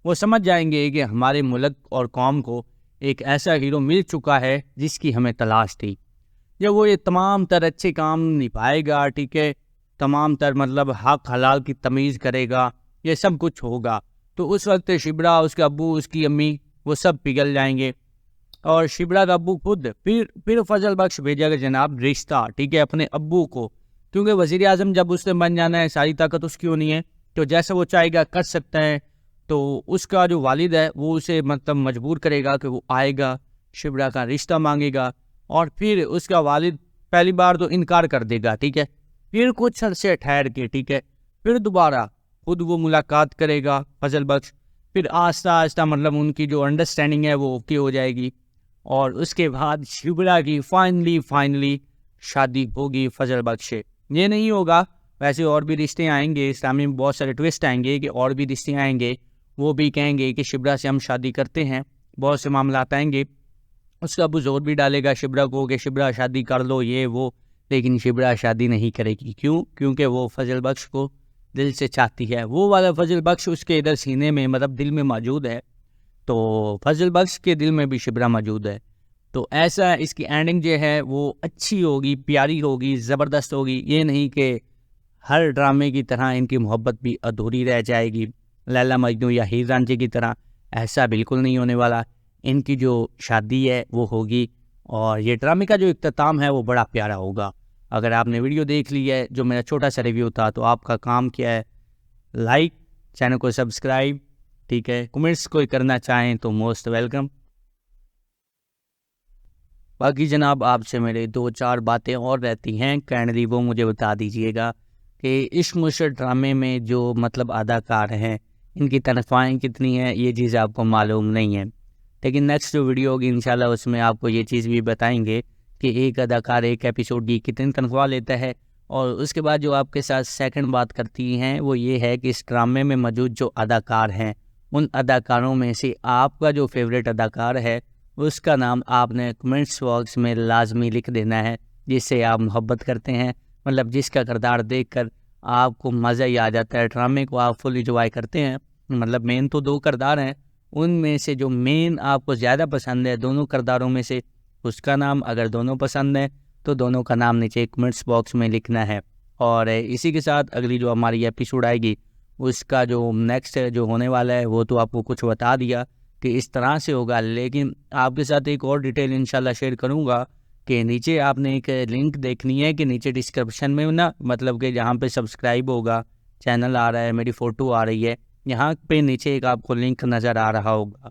وہ سمجھ جائیں گے کہ ہمارے ملک اور قوم کو ایک ایسا ہیرو مل چکا ہے جس کی ہمیں تلاش تھی۔ جب وہ یہ تمام تر اچھے کام نبھائے گا، ٹھیک ہے، تمام تر مطلب حق حلال کی تمیز کرے گا، یہ سب کچھ ہوگا، تو اس وقت شبرا، اس کا ابو، اس کی امی، وہ سب پگھل جائیں گے۔ اور شبرا کا ابو خود پھر فضل بخش بھیجے گا جناب رشتہ، ٹھیک ہے، اپنے ابو کو، کیونکہ وزیر اعظم جب اس نے بن جانا ہے، ساری طاقت اس کی ہونی ہے، تو جیسا وہ چاہے گا کر سکتا ہے۔ تو اس کا جو والد ہے وہ اسے مطلب مجبور کرے گا کہ وہ آئے گا، شبرا کا رشتہ مانگے گا، اور پھر اس کا والد پہلی بار تو انکار کر دے گا، ٹھیک ہے، پھر کچھ عرصے ٹھہر کے، ٹھیک ہے، پھر دوبارہ خود وہ ملاقات کرے گا فضل بخش، پھر آہستہ آہستہ مطلب ان کی جو انڈرسٹینڈنگ ہے وہ اوکے ہو جائے گی، اور اس کے بعد شبرا کی فائنلی شادی ہوگی فضل بخش سے۔ یہ نہیں ہوگا، ویسے اور بھی رشتے آئیں گے، اسلامی میں بہت سارے ٹوسٹ آئیں گے کہ اور بھی رشتے آئیں گے، وہ بھی کہیں گے کہ شبرا سے ہم شادی کرتے ہیں، بہت سے معاملات آئیں گے۔ اس کا ابو زور بھی ڈالے گا شبرا کو کہ شبرا شادی کر لو، یہ وہ، لیکن شبرا شادی نہیں کرے گی۔ کیوں؟ کیونکہ وہ فضل بخش کو دل سے چاہتی ہے، وہ والا فضل بخش اس کے ادھر سینے میں مطلب دل میں موجود ہے، تو فضل بخش کے دل میں بھی شبرا موجود ہے۔ تو ایسا اس کی اینڈنگ جو ہے وہ اچھی ہوگی، پیاری ہوگی، زبردست ہوگی۔ یہ نہیں کہ ہر ڈرامے کی طرح ان کی محبت بھی ادھوری رہ جائے گی، لیلا مجنو یا ہیر رانجھے کی طرح، ایسا بالکل نہیں ہونے والا۔ ان کی جو شادی ہے وہ ہوگی، اور یہ ڈرامے کا جو اختتام ہے وہ بڑا پیارا ہوگا۔ اگر آپ نے ویڈیو دیکھ لی ہے، جو میرا چھوٹا سا ریویو تھا، تو آپ کا کام کیا ہے؟ لائک، چینل کو سبسکرائب، ٹھیک ہے، کمنٹس کوئی کرنا چاہیں تو موسٹ ویلکم۔ باقی جناب آپ سے میرے 2-4 باتیں اور رہتی ہیں، کائنڈلی وہ مجھے بتا دیجئے گا کہ عشق مشرق ڈرامے میں جو مطلب اداکار ہیں، ان کی تنخواہیں کتنی ہیں، یہ چیز آپ کو معلوم نہیں ہے، لیکن نیکسٹ جو ویڈیو ہوگی انشاءاللہ اس میں آپ کو یہ چیز بھی بتائیں گے کہ ایک اداکار ایک ایپیسوڈ کی کتنی تنخواہ لیتا ہے۔ اور اس کے بعد جو آپ کے ساتھ سیکنڈ بات کرتی ہیں وہ یہ ہے کہ اس ڈرامے میں موجود جو اداکار ہیں، ان اداکاروں میں سے آپ کا جو فیوریٹ اداکار ہے، اس کا نام آپ نے کمنٹس باکس میں لازمی لکھ دینا ہے، جس سے آپ محبت کرتے ہیں، مطلب جس کا کردار دیکھ کر آپ کو مزہ ہی آ جاتا ہے، ڈرامے کو آپ فل انجوائے کرتے ہیں۔ مطلب مین تو 2 کردار ہیں، ان میں سے جو مین آپ کو زیادہ پسند ہے دونوں کرداروں میں سے، اس کا نام، اگر دونوں پسند ہے تو دونوں کا نام نیچے کمنٹس باکس میں لکھنا ہے۔ اور اسی کے ساتھ اگلی جو ہماری ایپیسوڈ آئے گی، اس کا جو نیکسٹ جو ہونے والا ہے وہ تو آپ کو کچھ بتا دیا کہ اس طرح سے ہوگا، لیکن آپ کے ساتھ ایک اور ڈیٹیل انشاءاللہ شیئر کروں گا کہ نیچے آپ نے ایک لنک دیکھنی ہے کہ نیچے ڈسکرپشن میں نا، مطلب کہ جہاں پہ سبسکرائب ہوگا، چینل آ رہا ہے، میری فوٹو آ رہی ہے، یہاں پہ نیچے ایک آپ کو لنک نظر آ رہا ہوگا،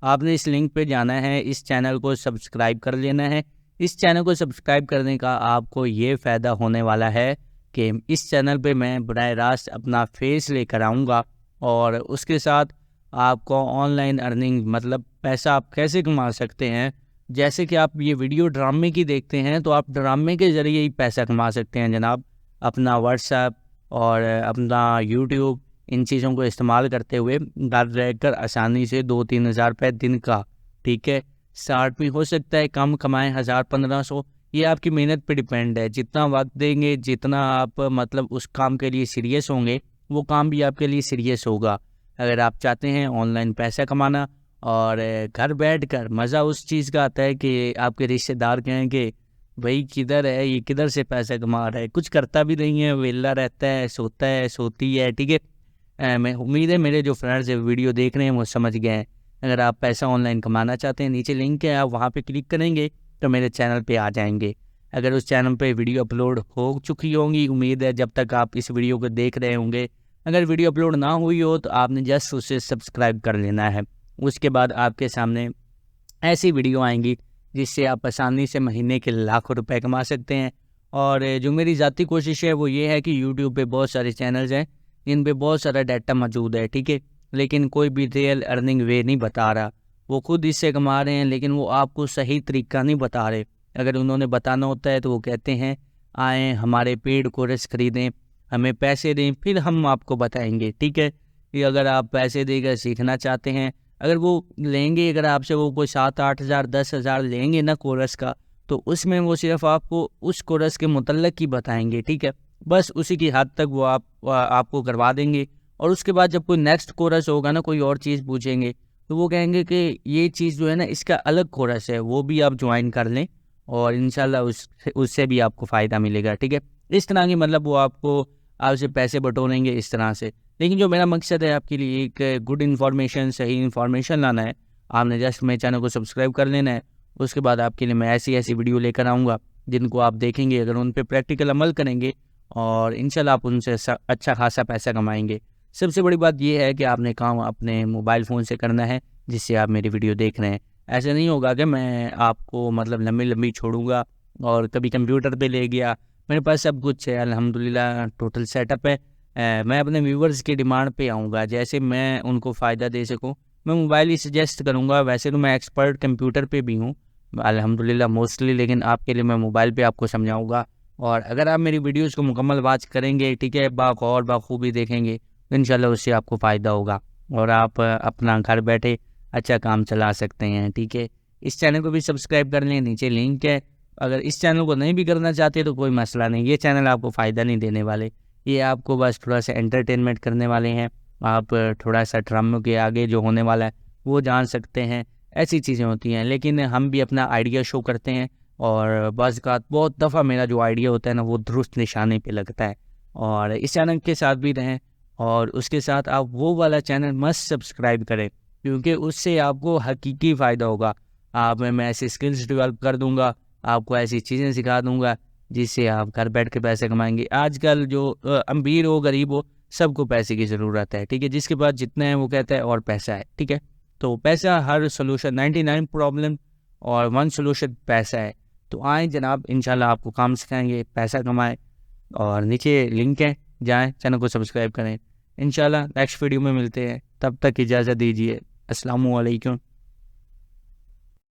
آپ نے اس لنک پہ جانا ہے، اس چینل کو سبسکرائب کر لینا ہے۔ اس چینل کو سبسکرائب کرنے کا آپ کو یہ فائدہ ہونے والا ہے کہ اس چینل پہ میں براہ راست اپنا فیس لے کر آؤں گا، اور اس کے ساتھ آپ کو آن لائن ارننگ، مطلب پیسہ آپ کیسے کما سکتے ہیں، جیسے کہ آپ یہ ویڈیو ڈرامے کی دیکھتے ہیں تو آپ ڈرامے کے ذریعے ہی پیسہ کما سکتے ہیں جناب، اپنا واٹس ایپ اور اپنا یوٹیوب، ان چیزوں کو استعمال کرتے ہوئے گھر رہ کر آسانی سے 2-3 ہزار روپے دن کا، ٹھیک ہے، 60 بھی ہو سکتا ہے، کم کمائیں 1000-1500، یہ آپ کی محنت پہ ڈیپینڈ ہے، جتنا وقت دیں گے، جتنا آپ مطلب اس کام کے لیے سیریس ہوں گے، وہ کام بھی آپ کے لیے سیریس ہوگا۔ اگر آپ چاہتے ہیں آن لائن پیسہ کمانا اور گھر بیٹھ کر مزہ اس چیز کا آتا ہے کہ آپ کے رشتہ دار کہیں کہ بھائی کدھر ہے یہ، کدھر سے پیسہ کما رہا ہے، کچھ کرتا بھی نہیں ہے، ویلا رہتا ہے، سوتا ہے، سوتی ہے، ٹھیک ہے، میں امید ہے میرے جو فرینڈز ویڈیو دیکھ رہے ہیں وہ سمجھ گئے ہیں۔ اگر آپ پیسہ آن لائن کمانا چاہتے ہیں، نیچے لنک ہے، آپ وہاں پہ کلک کریں گے تو میرے چینل پہ آ جائیں گے۔ اگر اس چینل پہ ویڈیو اپلوڈ ہو چکی ہوں گی، امید ہے جب تک آپ اس ویڈیو کو دیکھ رہے ہوں گے، اگر ویڈیو اپلوڈ نہ ہوئی ہو تو آپ نے جسٹ اسے سبسکرائب کر لینا ہے۔ اس کے بعد آپ کے سامنے ایسی ویڈیو آئیں گی جس سے آپ آسانی سے مہینے کے لاکھوں روپے کما سکتے ہیں۔ اور جو میری ذاتی کوشش ہے وہ یہ ہے کہ یوٹیوب پہ بہت سارے چینلز ہیں جن پہ بہت سارا ڈیٹا موجود ہے، ٹھیک ہے، لیکن کوئی بھی ریئل ارننگ وے نہیں بتا رہا، وہ خود اس سے کما رہے ہیں لیکن وہ آپ کو صحیح طریقہ نہیں بتا رہے. اگر انہوں نے بتانا ہوتا ہے تو وہ کہتے ہیں آئیں ہمارے پیڈ کورس خریدیں، ہمیں پیسے دیں، پھر ہم آپ کو بتائیں گے. ٹھیک ہے، کہ اگر آپ پیسے دے کر سیکھنا چاہتے ہیں، اگر وہ لیں گے، اگر آپ سے وہ کوئی 7-8 ہزار 10 ہزار لیں گے نا کورس کا، تو اس میں وہ صرف آپ کو اس کورس کے متعلق ہی بتائیں گے. ٹھیک ہے، بس اسی کی حد تک وہ آپ کو کروا دیں گے. اور اس کے بعد جب کوئی نیکسٹ کورس ہوگا نا، کوئی اور چیز پوچھیں گے تو وہ کہیں گے کہ یہ چیز جو ہے نا اس کا الگ کورس ہے، وہ بھی آپ جوائن کر لیں اور انشاءاللہ اس سے بھی آپ کو فائدہ ملے گا. ٹھیک ہے، اس طرح کی مطلب وہ آپ سے پیسے بٹوریں گے اس طرح سے. لیکن جو میرا مقصد ہے آپ کے لیے ایک گڈ انفارمیشن، صحیح انفارمیشن لانا ہے. آپ نے جسٹ میرے چینل کو سبسکرائب کر لینا ہے. اس کے بعد آپ کے لیے میں ایسی ویڈیو لے کر آؤں گا جن کو آپ دیکھیں گے، اگر ان پہ پریکٹیکل عمل کریں گے اور انشاءاللہ آپ ان سے اچھا خاصا پیسہ کمائیں گے. سب سے بڑی بات یہ ہے کہ آپ نے کام اپنے موبائل فون سے کرنا ہے جس سے آپ میری ویڈیو دیکھ رہے ہیں. ایسے نہیں ہوگا کہ میں آپ کو مطلب لمبی چھوڑوں گا اور کبھی کمپیوٹر پہ لے گیا. میرے پاس سب کچھ ہے الحمدللہ، ٹوٹل سیٹ اپ ہے. میں اپنے ویورز کی ڈیمانڈ پہ آؤں گا، جیسے میں ان کو فائدہ دے سکوں میں موبائل ہی سجیسٹ کروں گا. ویسے تو میں ایکسپرٹ کمپیوٹر پہ بھی ہوں الحمدللہ موسٹلی، لیکن آپ کے لیے میں موبائل پہ آپ کو سمجھاؤں گا. اور اگر آپ میری ویڈیوز کو مکمل واچ کریں گے، ٹھیک ہے، باغور بخوبی دیکھیں گے، تو انشاءاللہ اس سے آپ کو فائدہ ہوگا اور آپ اپنا گھر بیٹھے اچھا کام چلا سکتے ہیں. ٹھیک ہے، اس چینل کو بھی سبسکرائب کر لیں، نیچے لنک ہے. اگر اس چینل کو نہیں بھی کرنا چاہتے تو کوئی مسئلہ نہیں، یہ چینل آپ کو فائدہ نہیں دینے والے، یہ آپ کو بس تھوڑا سا انٹرٹینمنٹ کرنے والے ہیں. آپ تھوڑا سا ڈراموں کے آگے جو ہونے والا ہے وہ جان سکتے ہیں، ایسی چیزیں ہوتی ہیں. لیکن ہم بھی اپنا آئیڈیا شو کرتے ہیں اور بعض اوقات بہت دفعہ میرا جو آئیڈیا ہوتا ہے نا وہ درست نشانے پہ لگتا ہے. اور اس چینل کے ساتھ بھی رہیں اور اس کے ساتھ آپ وہ والا چینل مست سبسکرائب کریں، کیونکہ اس سے آپ کو حقیقی فائدہ ہوگا. میں ایسے سکلز ڈیولپ کر دوں گا، آپ کو ایسی چیزیں سکھا دوں گا جس سے آپ گھر بیٹھ کے پیسے کمائیں گے. آج کل جو امیر ہو غریب ہو سب کو پیسے کی ضرورت ہے. ٹھیک ہے، جس کے پاس جتنا ہے وہ کہتا ہے اور پیسہ ہے. ٹھیک ہے، تو پیسہ ہر سولوشن، 99 پرابلم اور 1 سولوشن پیسہ ہے. تو آئیں جناب، انشاءاللہ آپ کو کام سکھائیں گے، پیسہ کمائیں. اور نیچے لنک ہے، جائیں چینل کو سبسکرائب کریں. انشاءاللہ نیکسٹ ویڈیو میں ملتے ہیں، تب تک اجازت دیجیے. السلام علیکم.